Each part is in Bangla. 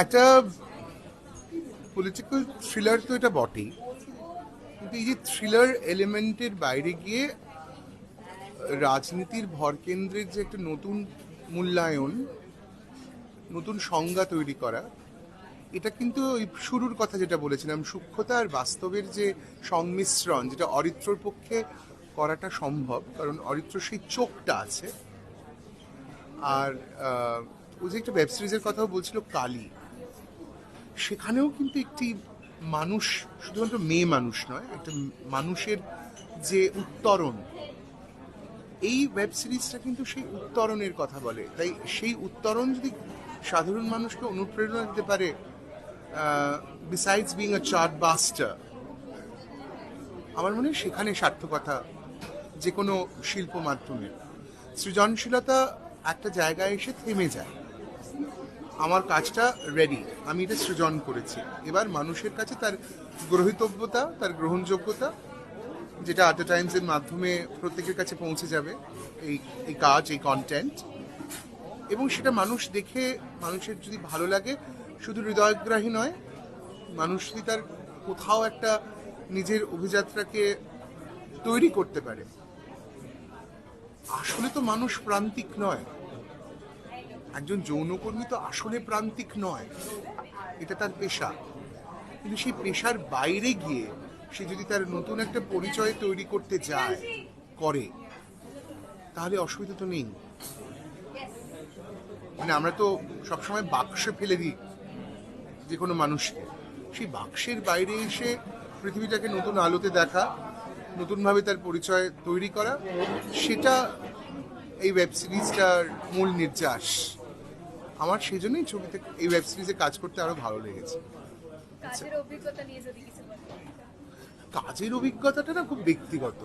একটা পলিটিক্যাল থ্রিলার তো এটা বটেই, কিন্তু এই যে থ্রিলার এলিমেন্টের বাইরে গিয়ে রাজনীতির ভরকেন্দ্রের যে একটা নতুন মূল্যায়ন, নতুন সংজ্ঞা তৈরি করা, এটা কিন্তু ওই শুরুর কথা যেটা বলেছিলাম, সূক্ষ্মতা আর বাস্তবের যে সংমিশ্রণ, যেটা অরিত্রর পক্ষে করাটা সম্ভব, কারণ অরিত্র সেই চোখটা আছে। আর ও যে একটা ওয়েব সিরিজের কথাও বলছিল কালী, সেখানেও কিন্তু একটি মানুষ, শুধুমাত্র মেয়ে মানুষ নয়, একটা মানুষের যে উত্তরণ, এই ওয়েব সিরিজটা কিন্তু সেই উত্তরণের কথা বলে। তাই সেই উত্তরণ যদি সাধারণ মানুষকে অনুপ্রেরণা দিতে পারে, বিসাইডস বিং আ চার্টবাস্টার, আমার মনে হয় সেখানে সার্থকতা যে কোনো শিল্প মাধ্যমে। সৃজনশীলতা একটা জায়গায় এসে থেমে যায়, আমার কাজটা রেডি, আমি এটা সৃজন করেছি, এবার মানুষের কাছে তার গ্রহীতব্যতা, তার গ্রহণযোগ্যতা, যেটা আট টাইমসের মাধ্যমে প্রত্যেকের কাছে পৌঁছে যাবে, এই কাজ, এই কন্টেন্ট, এবং সেটা মানুষ দেখে মানুষের যদি ভালো লাগে, শুধু হৃদয়গ্রাহী নয়, মানুষ যদি তার কোথাও একটা নিজের অভিযাত্রাকে তৈরি করতে পারে। আসলে তো মানুষ প্রান্তিক নয়, একজন যৌনকর্মী তো আসলে প্রান্তিক নয়, এটা তার পেশা। কিন্তু সেই পেশার বাইরে গিয়ে সে যদি তার নতুন একটা পরিচয় তৈরি করতে যায়, করে, তাহলে অসুবিধা তো নেই। মানে আমরা তো সবসময় বাক্সে ফেলে দিই যে কোনো মানুষকে, সেই বাক্সের বাইরে এসে পৃথিবীটাকে নতুন আলোতে দেখা, নতুনভাবে তার পরিচয় তৈরি করা, সেটা এই ওয়েব সিরিজটার মূল নির্যাস। আমার সেই জন্যই ছবিতে, এই ওয়েব সিরিজে কাজ করতে আরো ভালো লেগেছে। কাজের অভিজ্ঞতাটা না খুব ব্যক্তিগত।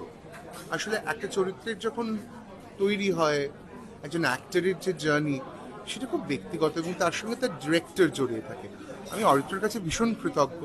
আসলে একটা চরিত্রের যখন তৈরি হয়, একজন অ্যাক্টরের যে জার্নি, সেটা খুব ব্যক্তিগত, এবং তার সঙ্গে তার ডিরেক্টর জড়িয়ে থাকে। আমি অরিত্রর কাছে ভীষণ কৃতজ্ঞ।